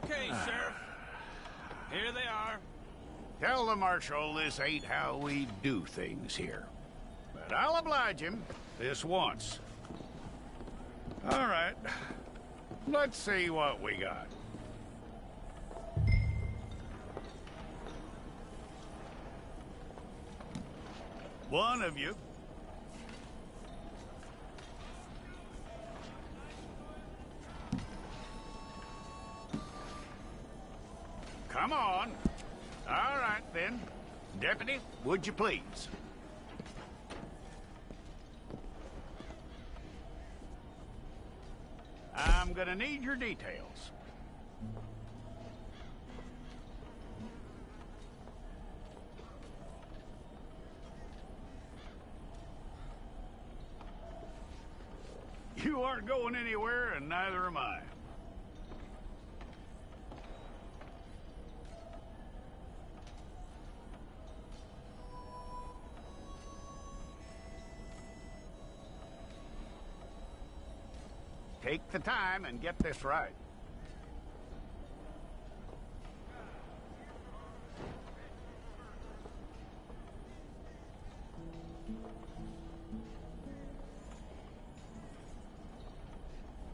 Okay, Sheriff. Here they are. Tell the Marshal this ain't how we do things here. But I'll oblige him this once. All right. Let's see what we got. One of you. Come on. All right, then. Deputy, would you please? I'm gonna need your details. You aren't going anywhere, and neither am I. Take the time and get this right.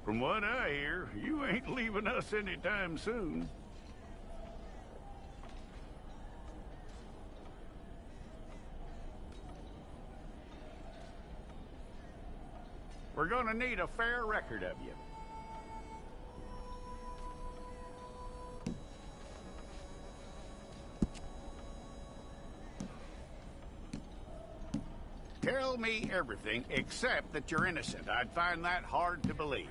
From what I hear, you ain't leaving us anytime soon. We're gonna need a fair record of you. Tell me everything except that you're innocent. I'd find that hard to believe.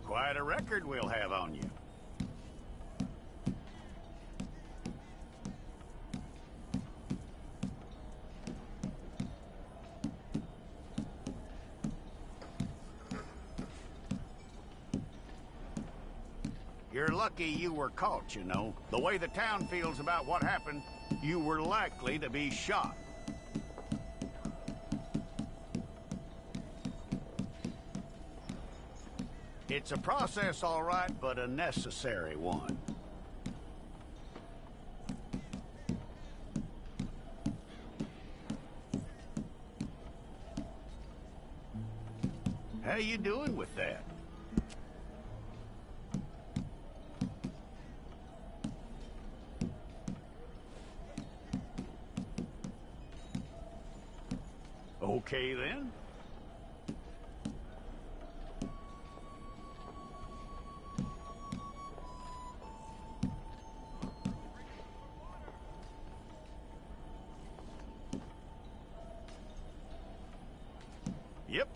Quite a record we'll have on you. You're lucky you were caught, you know. The way the town feels about what happened, you were likely to be shot. It's a process, all right, but a necessary one. How you doing with that? Okay, then. Yep.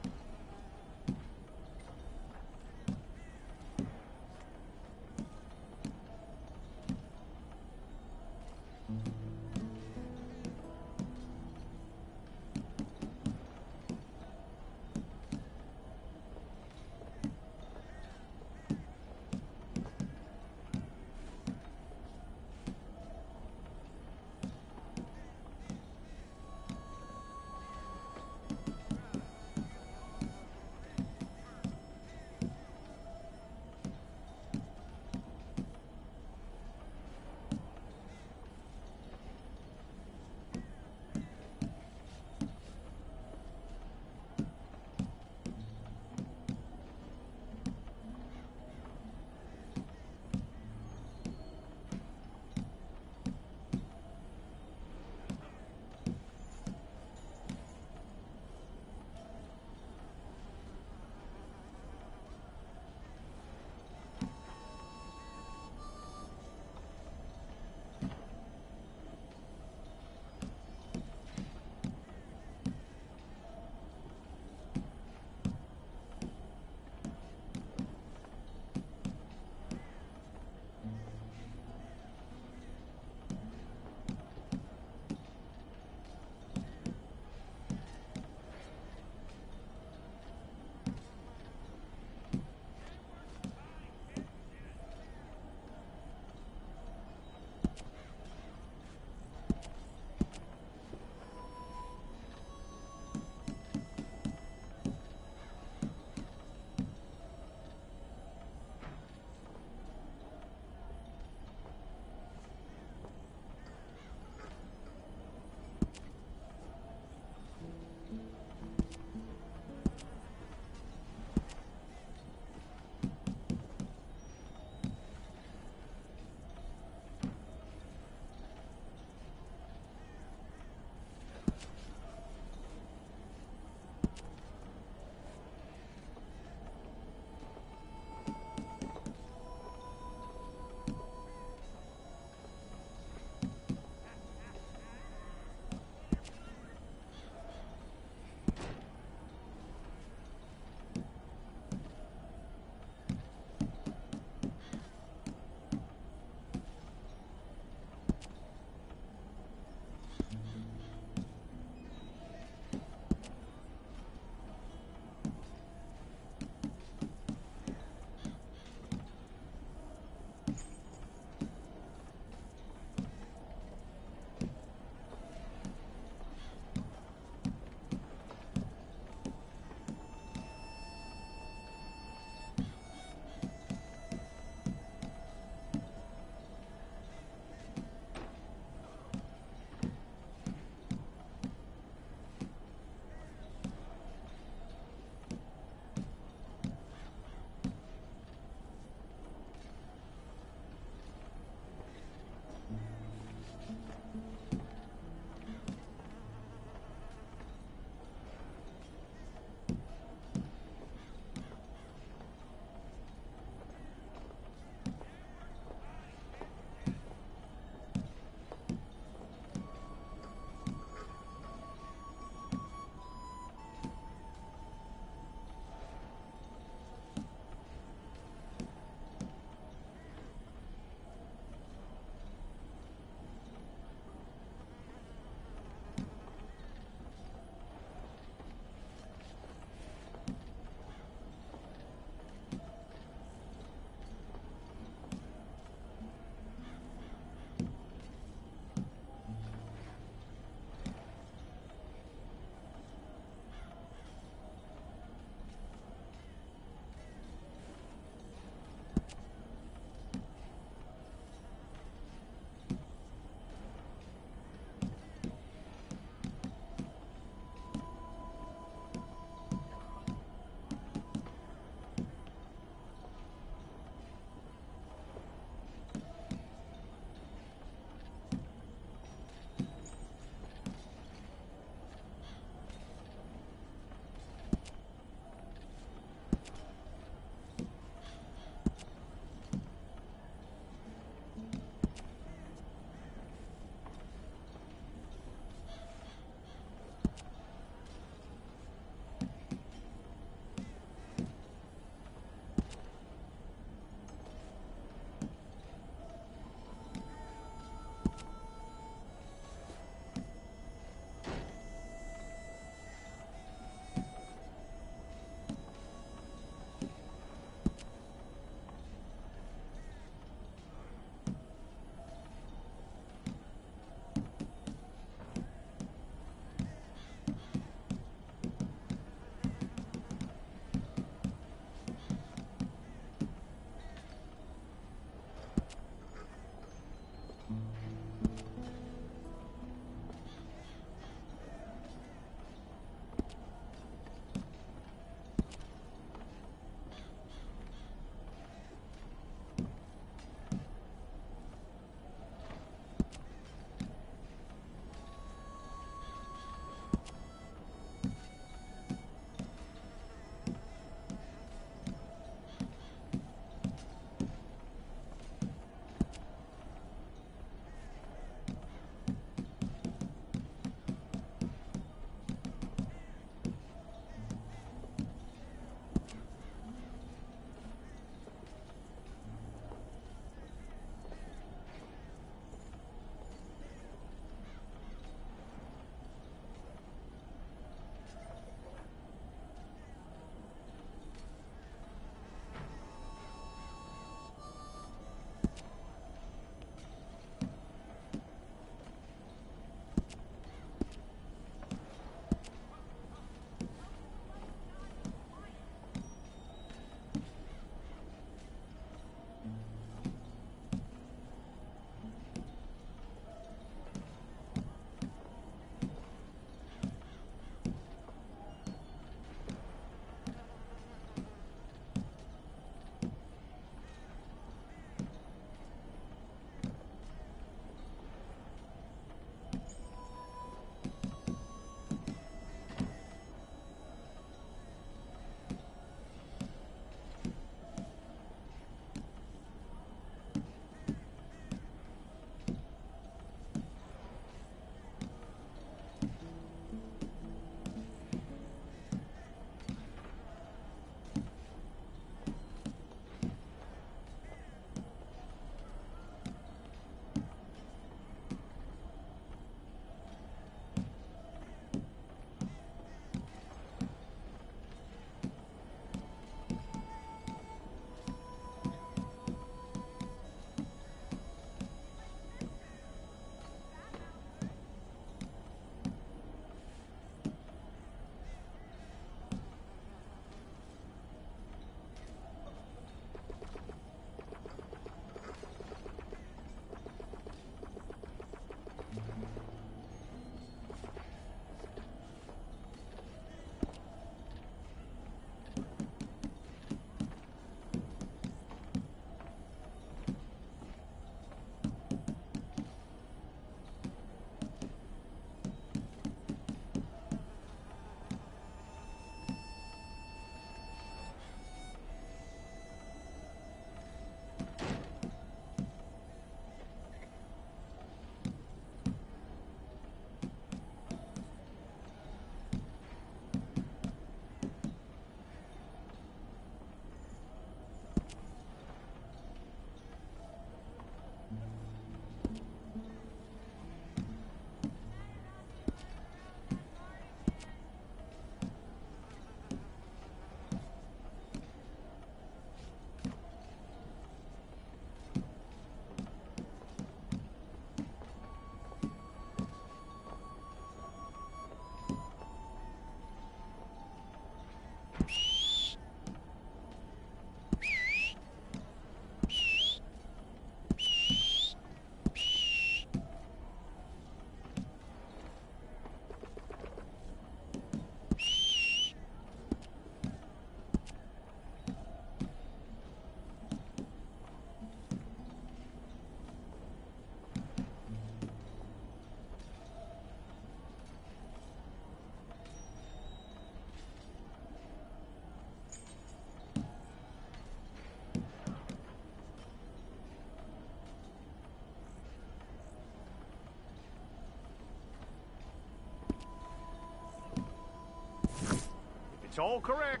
That's all correct.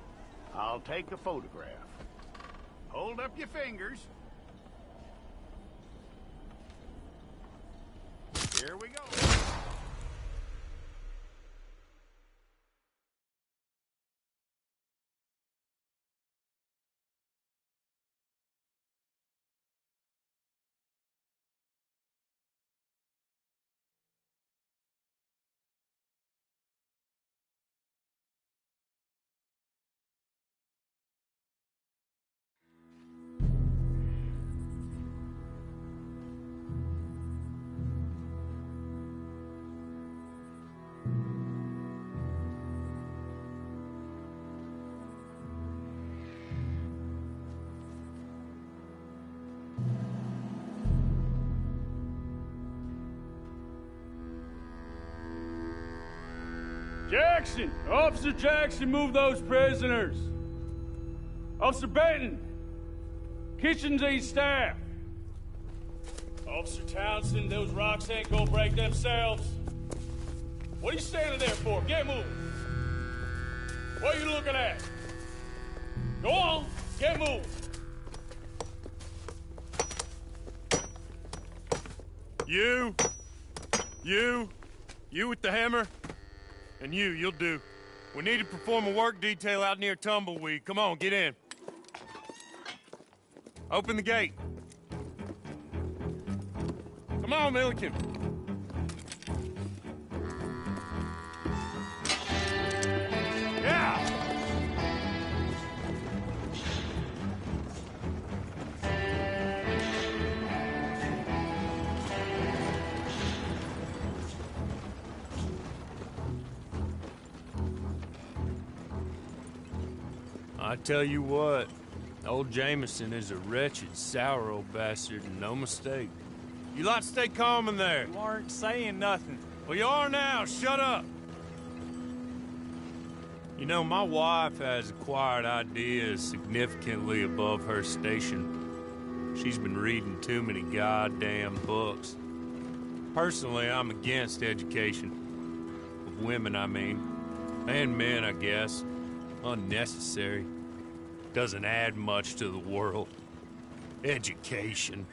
I'll take the photograph. Hold up your fingers. Here we go. Jackson! Officer Jackson, move those prisoners! Officer Benton! Kitchens and staff! Officer Townsend, those rocks ain't gonna break themselves. What are you standing there for? Get moving! What are you looking at? Go on, get moving! You with the hammer? And you'll do. We need to perform a work detail out near Tumbleweed. Come on, get in. Open the gate. Come on, Milliken. Yeah! I tell you what, old Jameson is a wretched, sour old bastard, and no mistake. You lot stay calm in there. You aren't saying nothing. Well, you are now. Shut up. You know, my wife has acquired ideas significantly above her station. She's been reading too many goddamn books. Personally, I'm against education. Of women, I mean. And men, I guess. Unnecessary. Doesn't add much to the world. Education.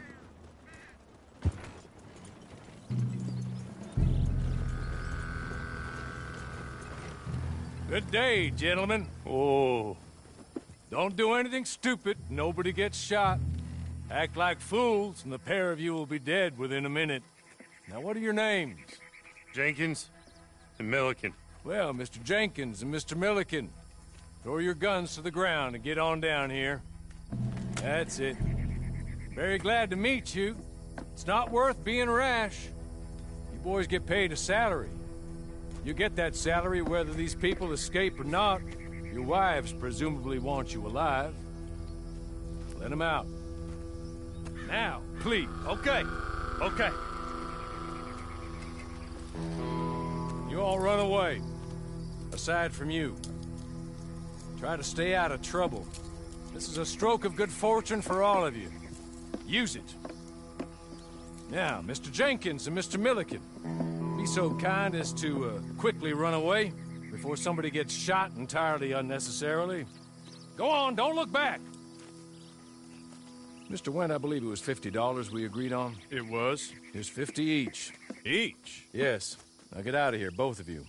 Good day, gentlemen. Oh. Don't do anything stupid. Nobody gets shot. Act like fools, and the pair of you will be dead within a minute. Now, what are your names? Jenkins and Milliken. Well, Mr. Jenkins and Mr. Milliken, throw your guns to the ground and get on down here. That's it. Very glad to meet you. It's not worth being rash. You boys get paid a salary. You get that salary whether these people escape or not. Your wives presumably want you alive. Let them out. Now, please. Okay. You all run away. Aside from you. Try to stay out of trouble. This is a stroke of good fortune for all of you. Use it. Now, Mr. Jenkins and Mr. Milliken, be so kind as to quickly run away before somebody gets shot entirely unnecessarily. Go on, don't look back. Mr. Wendt, I believe it was $50 we agreed on. It was. Here's 50 each. Each? Yes. Now get out of here, both of you.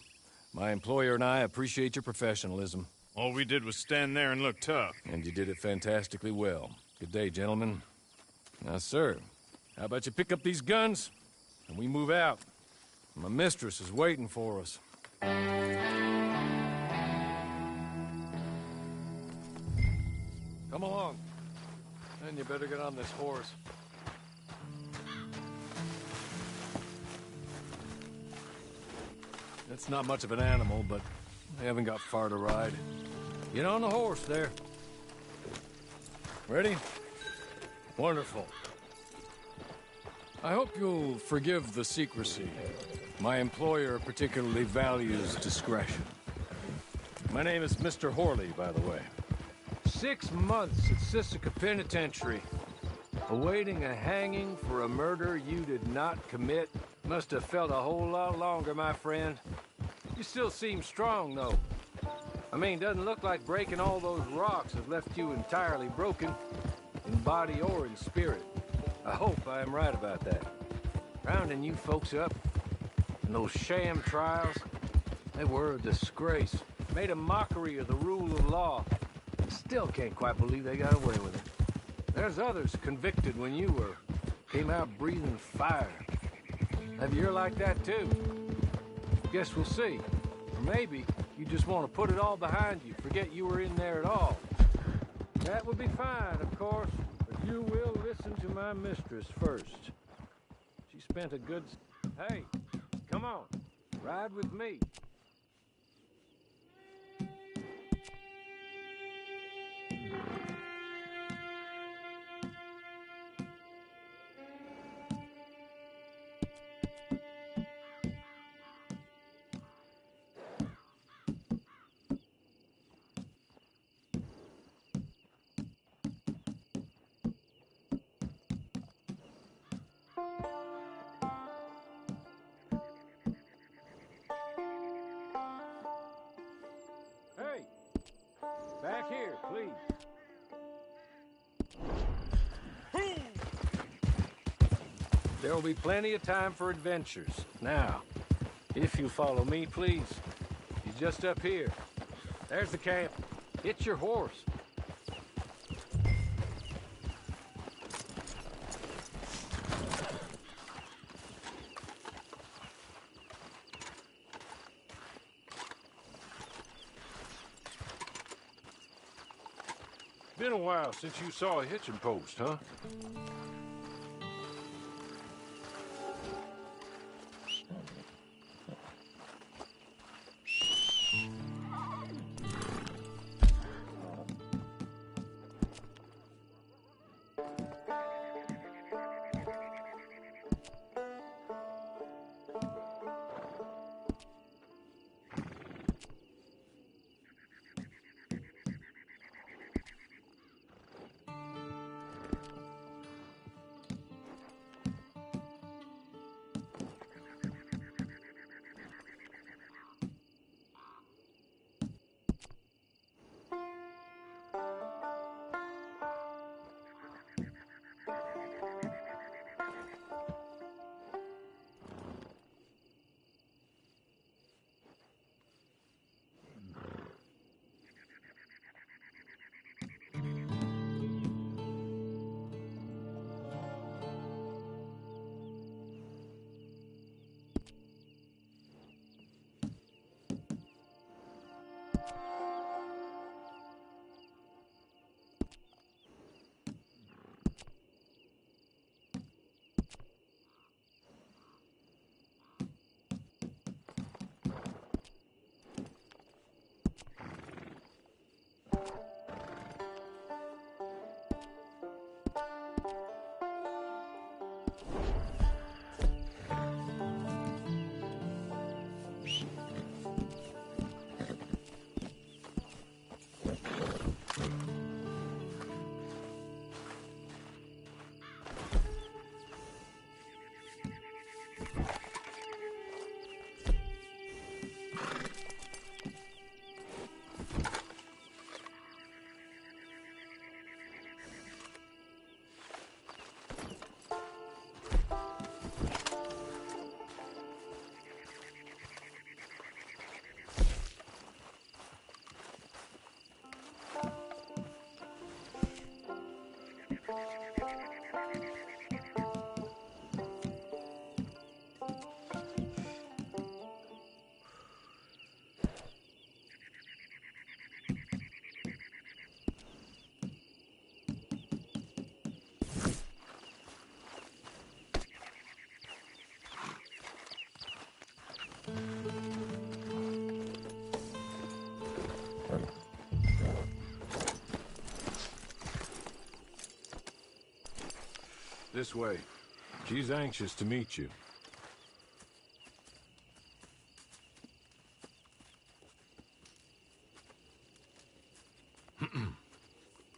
My employer and I appreciate your professionalism. All we did was stand there and look tough. And you did it fantastically well. Good day, gentlemen. Now, sir, how about you pick up these guns, and we move out? My mistress is waiting for us. Come along. And you better get on this horse. It's not much of an animal, but I haven't got far to ride. Get on the horse there. Ready? Wonderful. I hope you'll forgive the secrecy. My employer particularly values discretion. My name is Mr. Horley, by the way. 6 months at Syrach Penitentiary, awaiting a hanging for a murder you did not commit. Must have felt a whole lot longer, my friend. You still seem strong, though. I mean, doesn't look like breaking all those rocks has left you entirely broken, in body or in spirit. I hope I am right about that. Rounding you folks up, and those sham trials, they were a disgrace. Made a mockery of the rule of law. Still can't quite believe they got away with it. There's others convicted when you were. Came out breathing fire. Maybe you're like that too. Guess we'll see. Or maybe you just want to put it all behind you, forget you were in there at all. That would be fine, of course, but you will listen to my mistress first. She spent a good... Hey, come on, ride with me. Hey, back here, please. There will be plenty of time for adventures. Now, if you follow me, please. He's just up here. There's the camp. It's your horse. Been a while since you saw a hitching post, huh? This way. She's anxious to meet you.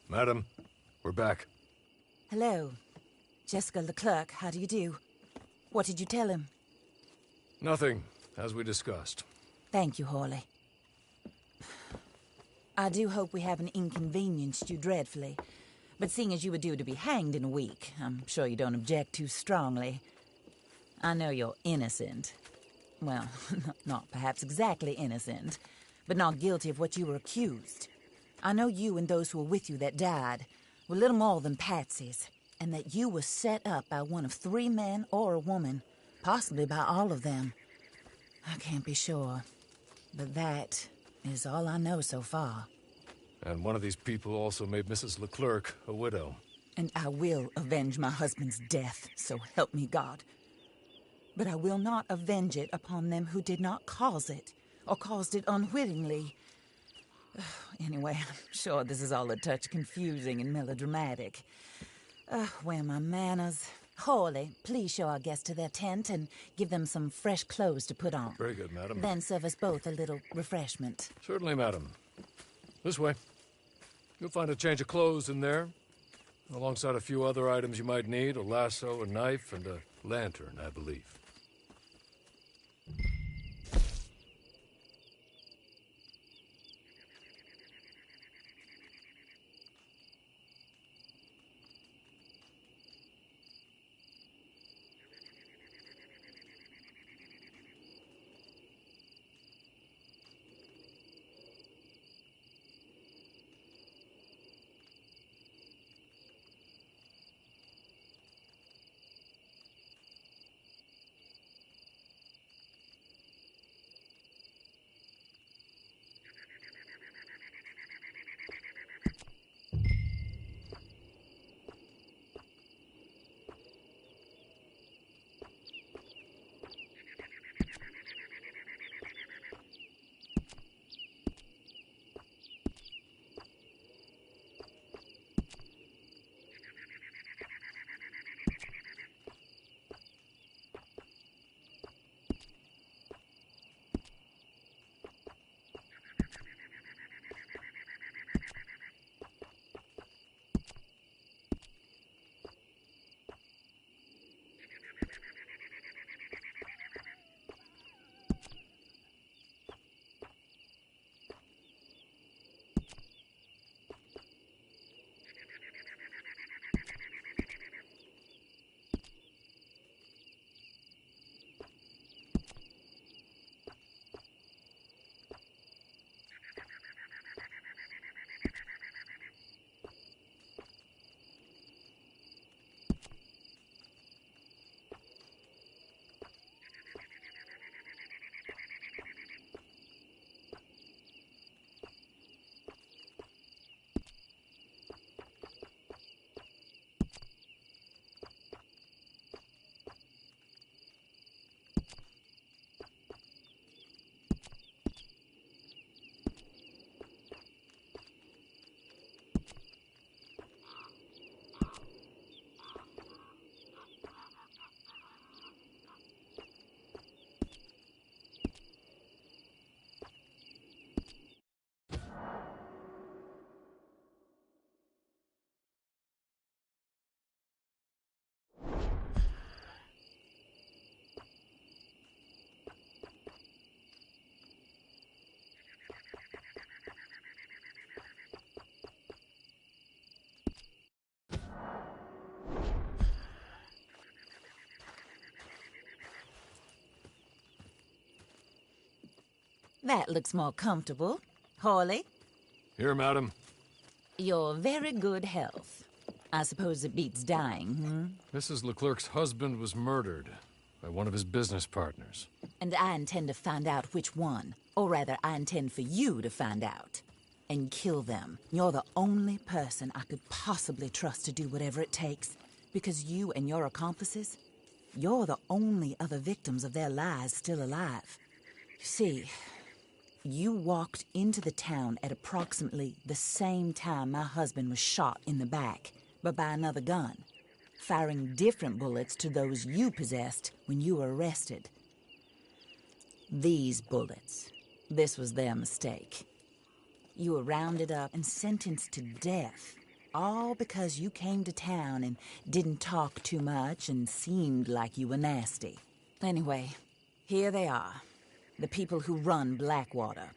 Madam, we're back. Hello. Jessica Leclerc, how do you do? What did you tell him? Nothing, as we discussed. Thank you, Hawley. I do hope we haven't inconvenienced you dreadfully. But seeing as you were due to be hanged in a week, I'm sure you don't object too strongly. I know you're innocent. Well, not perhaps exactly innocent, but not guilty of what you were accused. I know you and those who were with you that died were little more than patsies, and that you were set up by one of 3 men or a woman, possibly by all of them. I can't be sure, but that is all I know so far. And one of these people also made Mrs. Leclerc a widow. And I will avenge my husband's death, so help me God. But I will not avenge it upon them who did not cause it, or caused it unwittingly. Anyway, I'm sure this is all a touch confusing and melodramatic. Where are my manners? Hawley, please show our guests to their tent and give them some fresh clothes to put on. Very good, madam. Then serve us both a little refreshment. Certainly, madam. This way. You'll find a change of clothes in there, alongside a few other items you might need, a lasso, a knife, and a lantern, I believe. That looks more comfortable. Hawley, Here, madam. you're very good health. I suppose it beats dying, Mrs. Leclerc's husband was murdered by one of his business partners. And I intend to find out which one. Or rather, I intend for you to find out. And kill them. You're the only person I could possibly trust to do whatever it takes. Because you and your accomplices, you're the only other victims of their lies still alive. You see, you walked into the town at approximately the same time my husband was shot in the back, but by another gun, firing different bullets to those you possessed when you were arrested. These bullets, this was their mistake. You were rounded up and sentenced to death, all because you came to town and didn't talk too much and seemed like you were nasty. Anyway, here they are, the people who run Blackwater.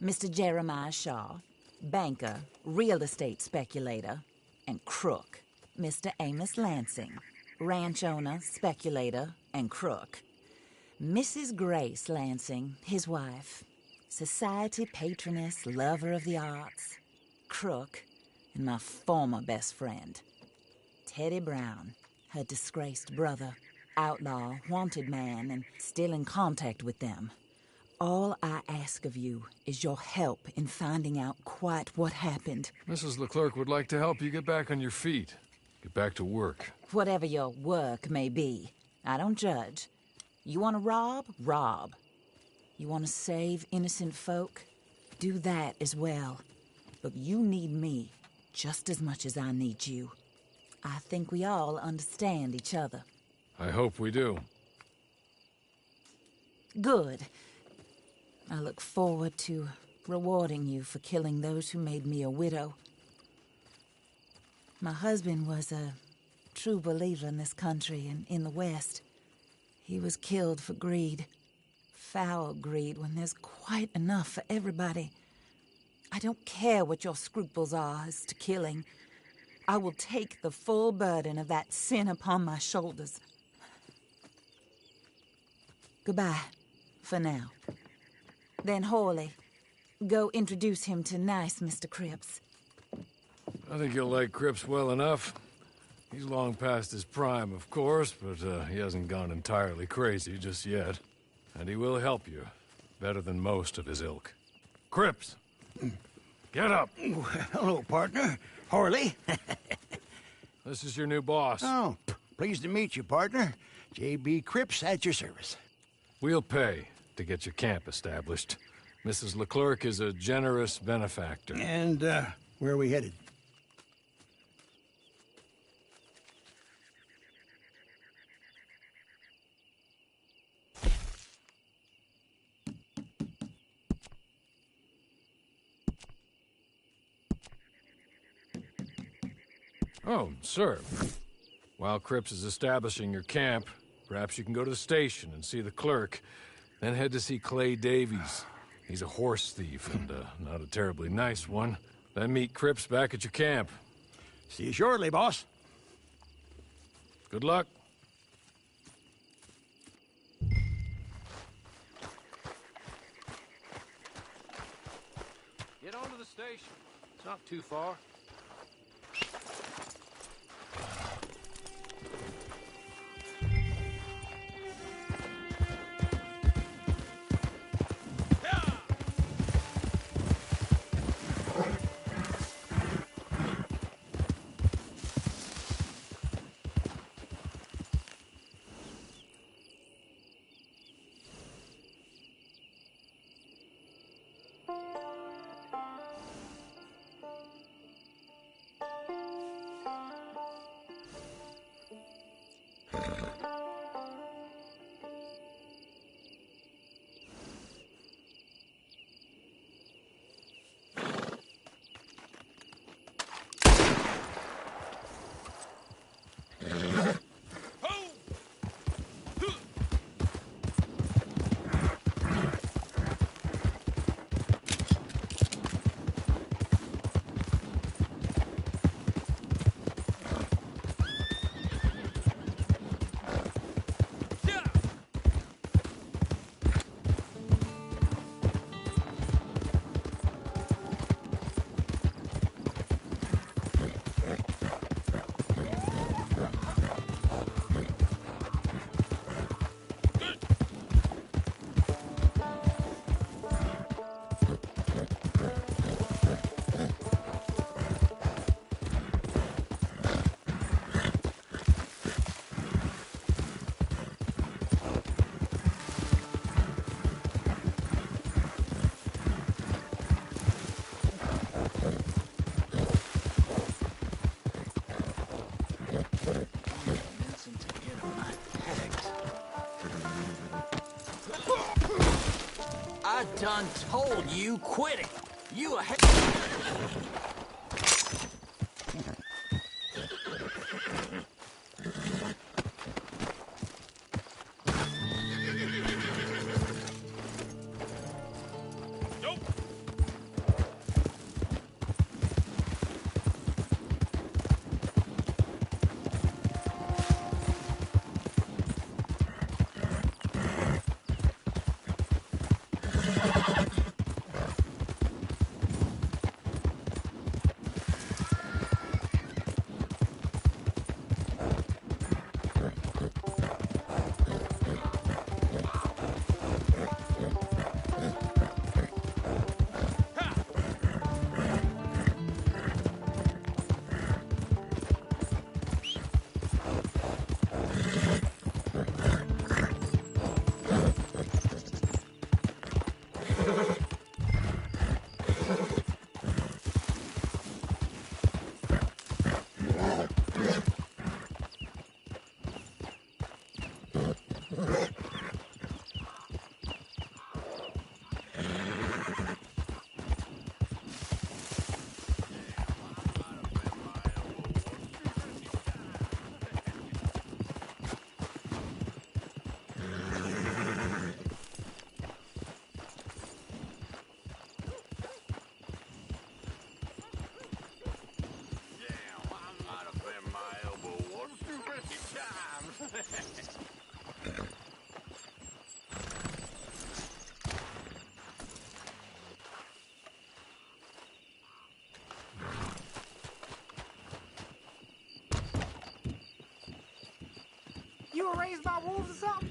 Mr. Jeremiah Shaw, banker, real estate speculator, and crook, Mr. Amos Lansing. Ranch owner, speculator, and crook. Mrs. Grace Lansing, his wife. Society patroness, lover of the arts, crook, and my former best friend. Teddy Brown, her disgraced brother, outlaw, wanted man, and still in contact with them. All I ask of you is your help in finding out quite what happened. Mrs. Leclerc would like to help you get back on your feet. Get back to work. Whatever your work may be, I don't judge. You want to rob? Rob. You want to save innocent folk? Do that as well. But you need me just as much as I need you. I think we all understand each other. I hope we do. Good. I look forward to rewarding you for killing those who made me a widow. My husband was a true believer in this country and in the West. He was killed for greed. Foul greed when there's quite enough for everybody. I don't care what your scruples are as to killing. I will take the full burden of that sin upon my shoulders. Goodbye, for now. Then Hawley, go introduce him to nice Mr. Cripps. I think you'll like Cripps well enough. He's long past his prime, of course, but he hasn't gone entirely crazy just yet. And he will help you, better than most of his ilk. Cripps! Get up! Hello, partner. Hawley. This is your new boss. Oh, pleased to meet you, partner. J.B. Cripps at your service. We'll pay to get your camp established. Mrs. Leclerc is a generous benefactor. And, where are we headed? Oh, sir. While Cripps is establishing your camp, perhaps you can go to the station and see the clerk, then head to see Clay Davies. He's a horse thief, and not a terribly nice one. Then meet Cripps back at your camp. See you shortly, boss. Good luck. Get on to the station. It's not too far. I done told you, quit it. You a raised by wolves or something?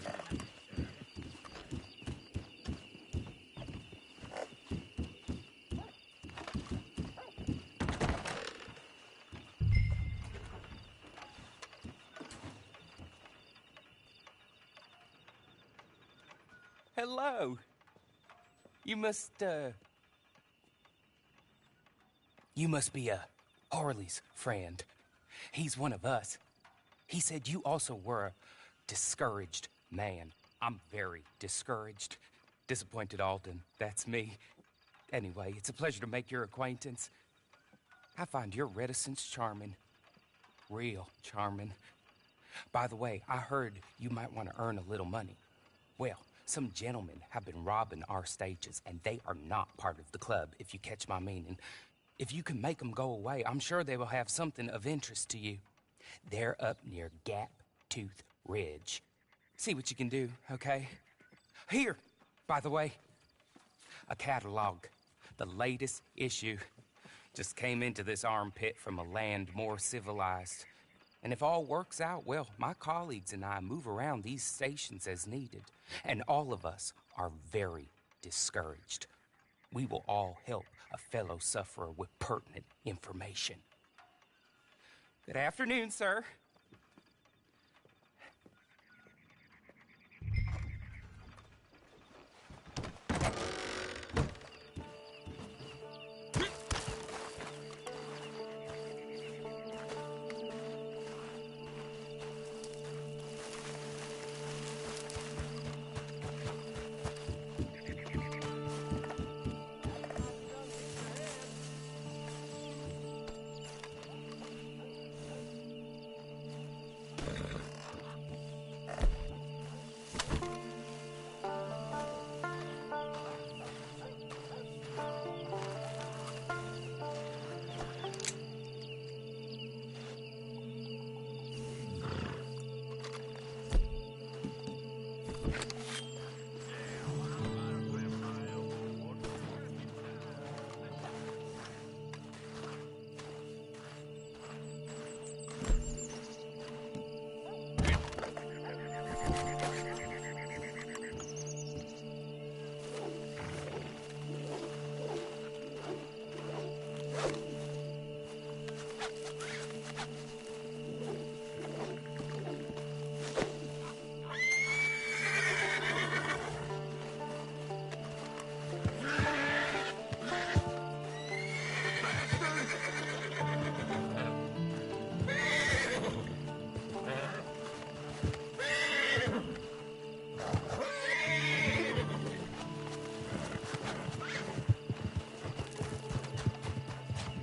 Hello. You must be Harley's friend. He's one of us. He said you also were a discouraged man. I'm very discouraged. Disappointed Alden, that's me. Anyway, it's a pleasure to make your acquaintance. I find your reticence charming. Real charming. By the way, I heard you might want to earn a little money. Well, some gentlemen have been robbing our stages, and they are not part of the club, if you catch my meaning. If you can make them go away, I'm sure they will have something of interest to you. They're up near Gap Tooth Ridge. See what you can do, okay? Here, by the way, a catalog. The latest issue. Just came into this armpit from a land more civilized. And if all works out, well, my colleagues and I move around these stations as needed. And all of us are very discouraged. We will all help a fellow sufferer with pertinent information. Good afternoon, sir.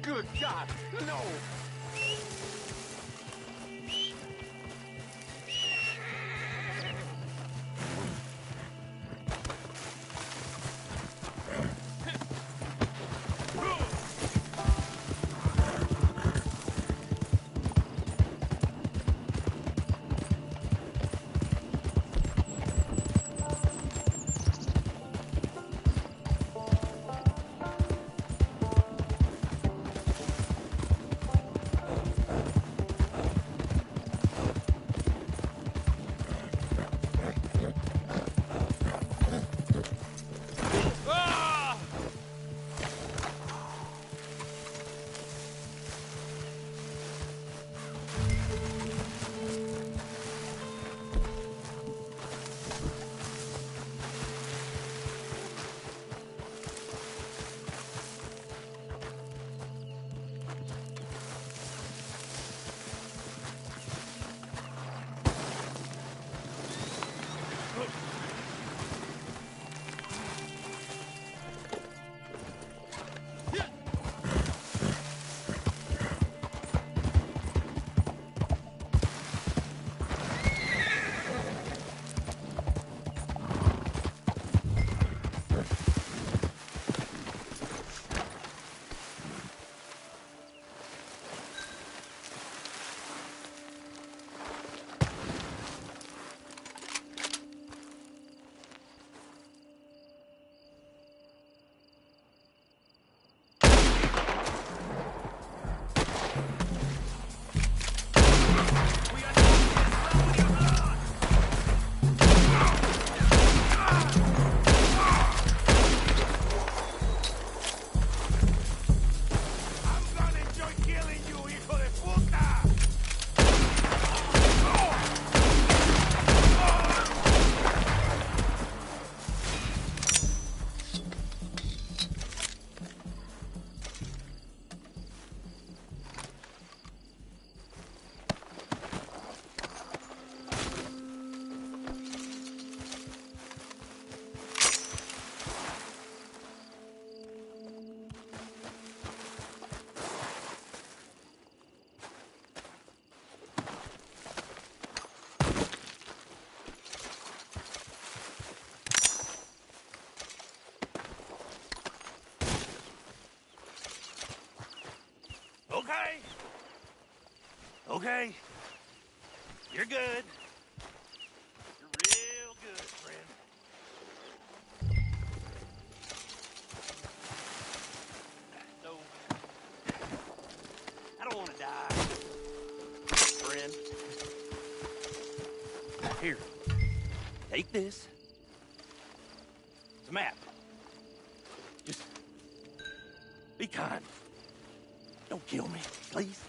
Good God, no! Okay. You're good. You're real good, friend. So, I don't want to die, friend. Here, take this. It's a map. Just be kind. Don't kill me, please.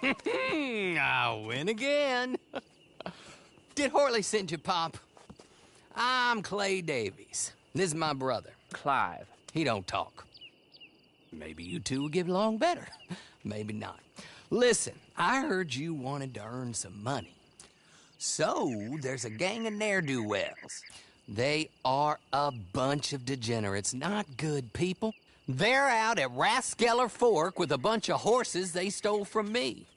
I win again. Did Horley send you, Pop? I'm Clay Davies. This is my brother, Clive. He don't talk. Maybe you two will get along better. Maybe not. Listen, I heard you wanted to earn some money. So, there's a gang of ne'er-do-wells. They are a bunch of degenerates, not good people. They're out at Raskeller Fork with a bunch of horses they stole from me.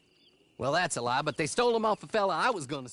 Well, that's a lie, but they stole them off a fella I was gonna...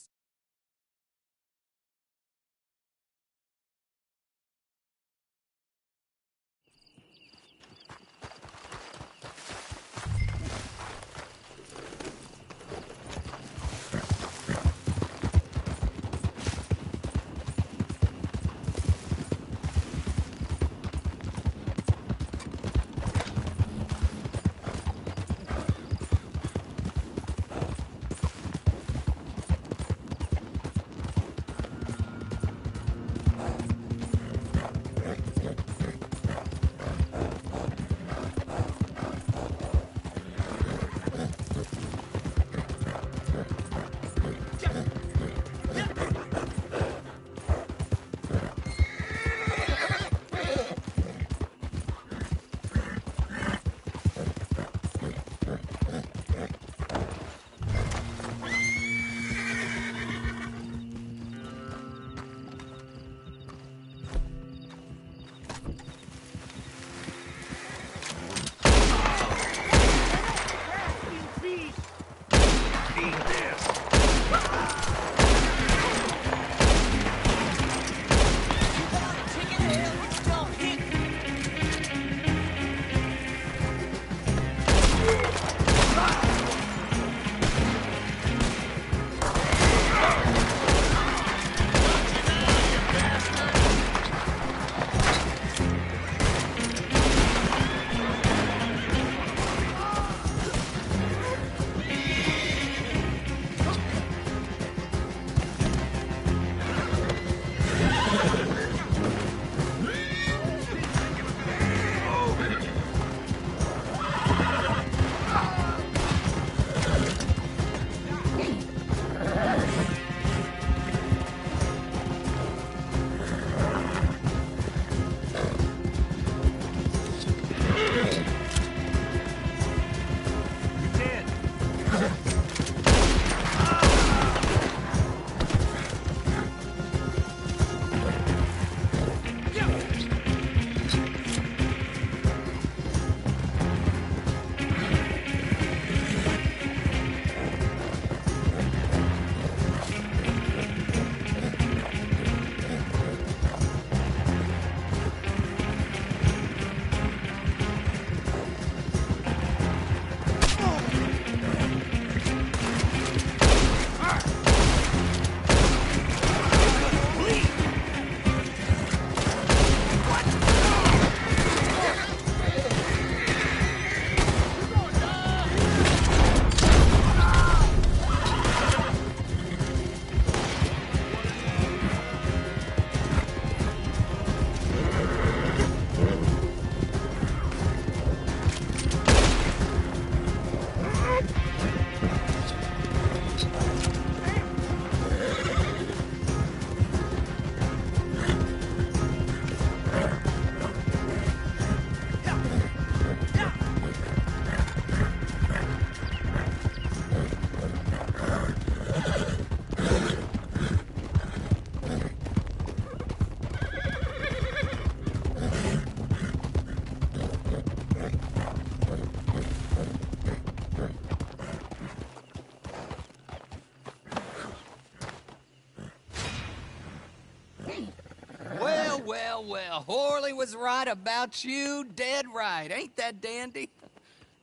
Well, Horley was right about you, dead right. Ain't that dandy?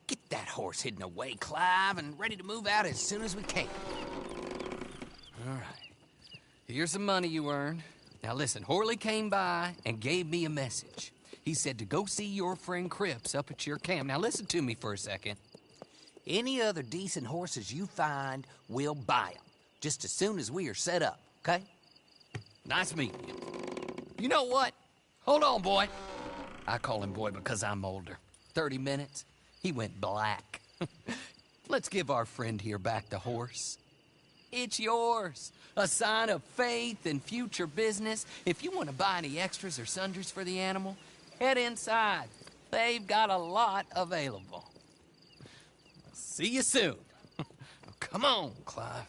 Get that horse hidden away, Clive, and ready to move out as soon as we can. All right. Here's the money you earned. Now listen, Horley came by and gave me a message. He said to go see your friend Cripps up at your camp. Now listen to me for a second. Any other decent horses you find, we'll buy them. Just as soon as we are set up, okay? Nice meeting you. You know what? Hold on, boy. I call him boy because I'm older. 30 minutes, he went black. let's give our friend here back the horse. It's yours. A sign of faith and future business. If you want to buy any extras or sundries for the animal, head inside. They've got a lot available. See you soon. Come on, Clive.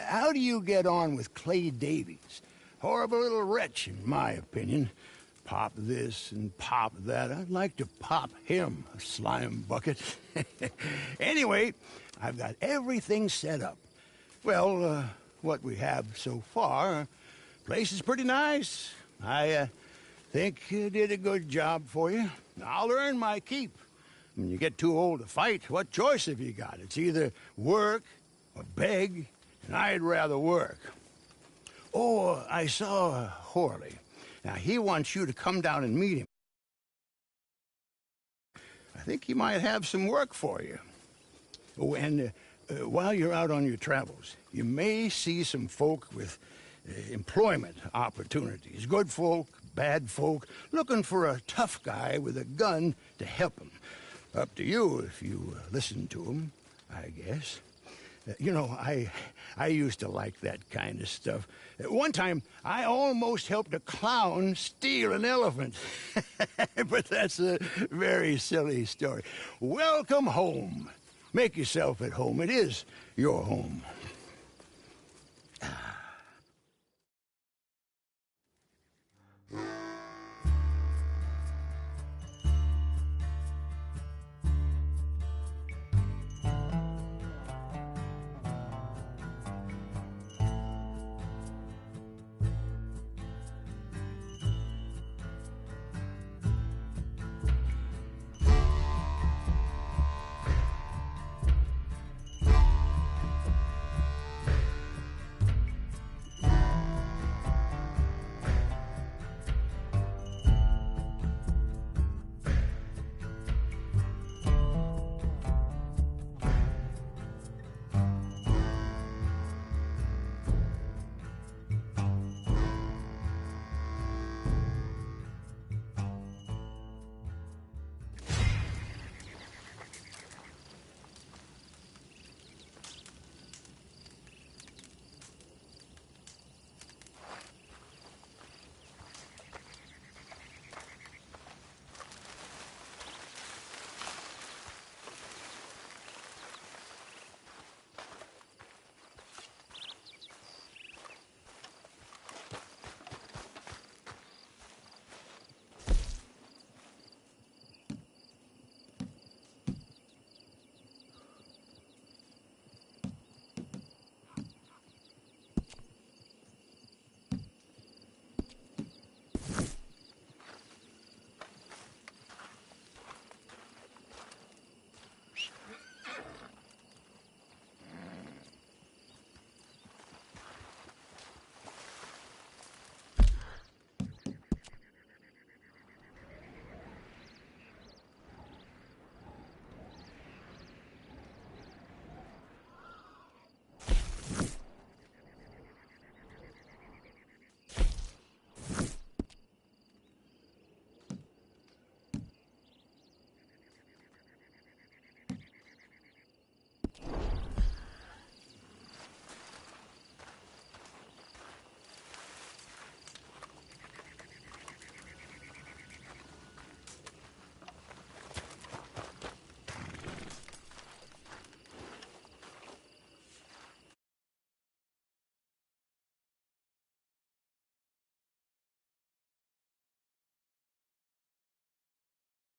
How do you get on with Clay Davies? Horrible little wretch, in my opinion. Pop this and pop that. I'd like to pop him, a slime bucket. Anyway, I've got everything set up. Well, what we have so far, place is pretty nice. I think you did a good job for you. I'll earn my keep. When you get too old to fight, what choice have you got? It's either work or beg, and I'd rather work. Oh, I saw Horley. Now, he wants you to come down and meet him. I think he might have some work for you. Oh, and while you're out on your travels, you may see some folk with employment opportunities. Good folk, bad folk, looking for a tough guy with a gun to help them. Up to you if you listen to them, I guess. You know, I used to like that kind of stuff. One time, I almost helped a clown steal an elephant. But that's a very silly story. Welcome home. Make yourself at home. It is your home.